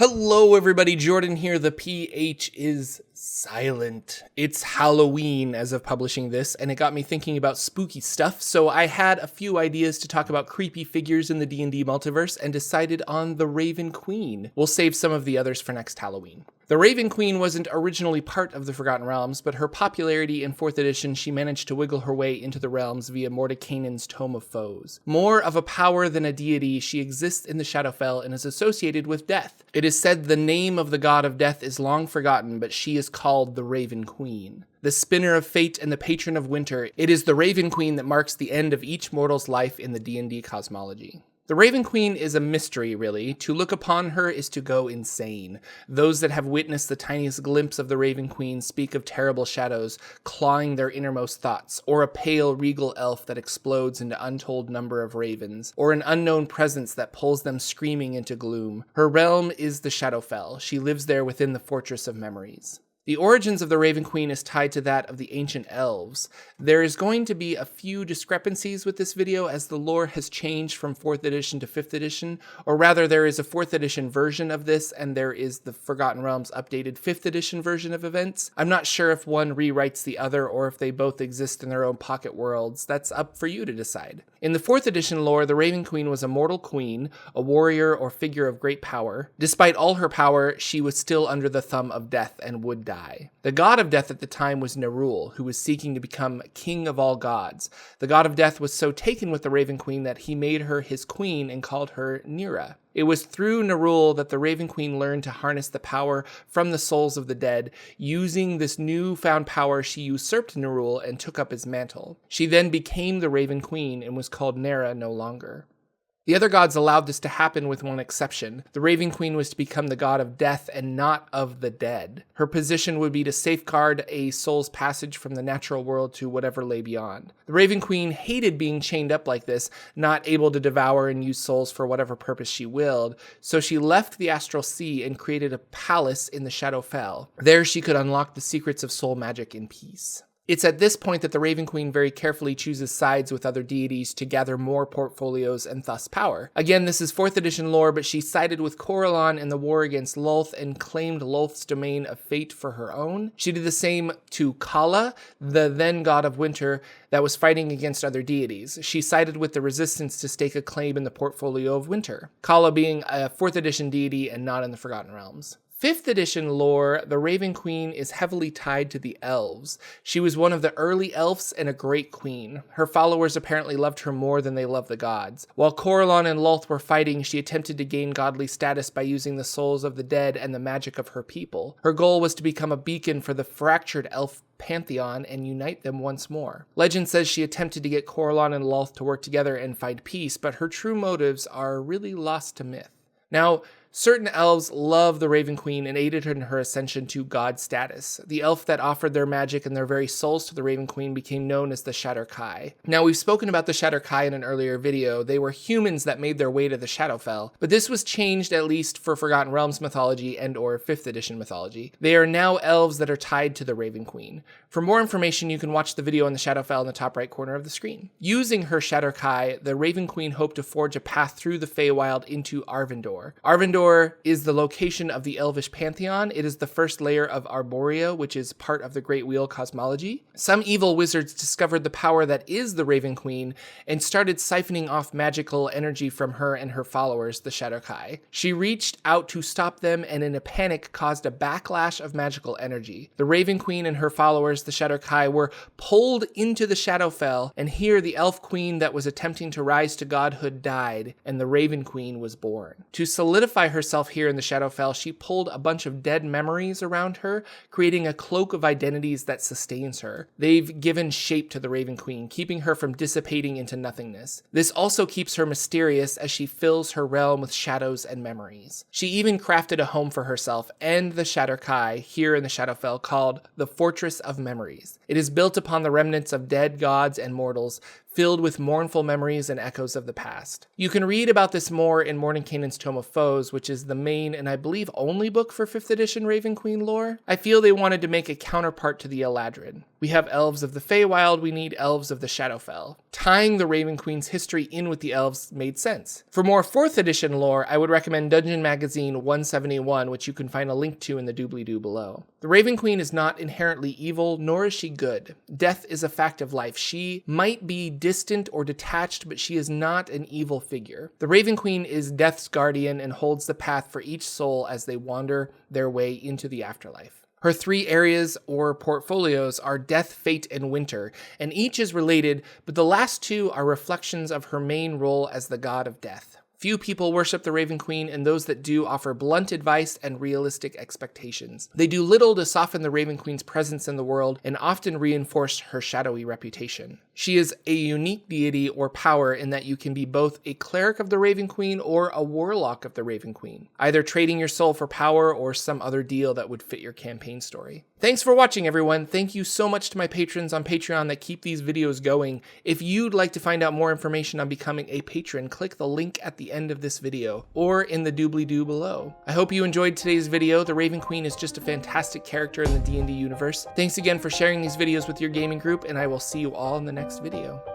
Hello everybody, Jordan here. The PH is silent. It's Halloween as of publishing this, and it got me thinking about spooky stuff, so I had a few ideas to talk about creepy figures in the D&D multiverse and decided on the Raven Queen. We'll save some of the others for next Halloween. The Raven Queen wasn't originally part of the Forgotten Realms, but her popularity in 4th edition, she managed to wiggle her way into the realms via Mordenkainen's Tome of Foes. More of a power than a deity, she exists in the Shadowfell and is associated with death. It is said the name of the god of death is long forgotten, but she is called the Raven Queen. The spinner of fate and the patron of winter, it is the Raven Queen that marks the end of each mortal's life in the D&D cosmology. The Raven Queen is a mystery, really. To look upon her is to go insane. Those that have witnessed the tiniest glimpse of the Raven Queen speak of terrible shadows clawing their innermost thoughts, or a pale, regal elf that explodes into untold number of ravens, or an unknown presence that pulls them screaming into gloom. Her realm is the Shadowfell. She lives there within the Fortress of Memories. The origins of the Raven Queen is tied to that of the ancient elves. There is going to be a few discrepancies with this video as the lore has changed from 4th edition to 5th edition, or rather there is a 4th edition version of this and there is the Forgotten Realms updated 5th edition version of events. I'm not sure if one rewrites the other or if they both exist in their own pocket worlds. That's up for you to decide. In the 4th edition lore, the Raven Queen was a mortal queen, a warrior or figure of great power. Despite all her power, she was still under the thumb of death and would die. The god of death at the time was Nerull, who was seeking to become king of all gods. The god of death was so taken with the Raven Queen that he made her his queen and called her Nerull. It was through Nerull that the Raven Queen learned to harness the power from the souls of the dead. Using this newfound power, she usurped Nerull and took up his mantle. She then became the Raven Queen and was called Nerull no longer. The other gods allowed this to happen with one exception. The Raven Queen was to become the god of death and not of the dead. Her position would be to safeguard a soul's passage from the natural world to whatever lay beyond. The Raven Queen hated being chained up like this, not able to devour and use souls for whatever purpose she willed, so she left the astral sea and created a palace in the Shadowfell. There she could unlock the secrets of soul magic in peace. It's at this point that the Raven Queen very carefully chooses sides with other deities to gather more portfolios and thus power. Again, this is 4th edition lore, but she sided with Corellon in the war against Lolth and claimed Lolth's domain of fate for her own. She did the same to Kala, the then god of winter, that was fighting against other deities. She sided with the resistance to stake a claim in the portfolio of winter, Kala being a 4th edition deity and not in the Forgotten Realms. 5th edition lore, the Raven Queen is heavily tied to the elves. She was one of the early elves and a great queen. Her followers apparently loved her more than they loved the gods. While Corellon and Lolth were fighting, she attempted to gain godly status by using the souls of the dead and the magic of her people. Her goal was to become a beacon for the fractured elf pantheon and unite them once more. Legend says she attempted to get Corellon and Lolth to work together and find peace, but her true motives are really lost to myth. Now, certain elves love the Raven Queen and aided her in her ascension to god status. The elf that offered their magic and their very souls to the Raven Queen became known as the Shardar-Kai. Now, we've spoken about the Shardar-Kai in an earlier video. They were humans that made their way to the Shadowfell, but this was changed at least for Forgotten Realms mythology and or 5th edition mythology. They are now elves that are tied to the Raven Queen. For more information, you can watch the video on the Shadowfell in the top right corner of the screen. Using her Shardar-Kai, the Raven Queen hoped to forge a path through the Feywild into Arvindor. Arvindor is the location of the Elvish Pantheon. It is the first layer of Arborea, which is part of the Great Wheel cosmology. Some evil wizards discovered the power that is the Raven Queen and started siphoning off magical energy from her and her followers, the Shardar-Kai. She reached out to stop them and in a panic caused a backlash of magical energy. The Raven Queen and her followers, the Shardar-Kai, were pulled into the Shadowfell, and here the Elf Queen that was attempting to rise to godhood died, and the Raven Queen was born. To solidify herself here in the Shadowfell, she pulled a bunch of dead memories around her, creating a cloak of identities that sustains her. They've given shape to the Raven Queen, keeping her from dissipating into nothingness. This also keeps her mysterious as she fills her realm with shadows and memories. She even crafted a home for herself and the Shardar-Kai here in the Shadowfell called the Fortress of Memories. It is built upon the remnants of dead gods and mortals, filled with mournful memories and echoes of the past. You can read about this more in Mordenkainen's Tome of Foes, which is the main and I believe only book for 5th edition Raven Queen lore. I feel they wanted to make a counterpart to the Eladrin. We have elves of the Feywild, we need elves of the Shadowfell. Tying the Raven Queen's history in with the elves made sense. For more 4th edition lore, I would recommend Dungeon Magazine 171, which you can find a link to in the doobly-doo below. The Raven Queen is not inherently evil, nor is she good. Death is a fact of life. She might be distant or detached, but she is not an evil figure. The Raven Queen is Death's guardian and holds the path for each soul as they wander their way into the afterlife. Her 3 areas or portfolios are Death, Fate, and Winter, and each is related, but the last 2 are reflections of her main role as the god of death. Few people worship the Raven Queen, and those that do offer blunt advice and realistic expectations. They do little to soften the Raven Queen's presence in the world and often reinforce her shadowy reputation. She is a unique deity or power in that you can be both a cleric of the Raven Queen or a warlock of the Raven Queen, either trading your soul for power or some other deal that would fit your campaign story. Thanks for watching, everyone. Thank you so much to my patrons on Patreon that keep these videos going. If you'd like to find out more information on becoming a patron, click the link at the end of this video or in the doobly-doo below. I hope you enjoyed today's video. The Raven Queen is just a fantastic character in the D&D universe. Thanks again for sharing these videos with your gaming group, and I will see you all in the next video.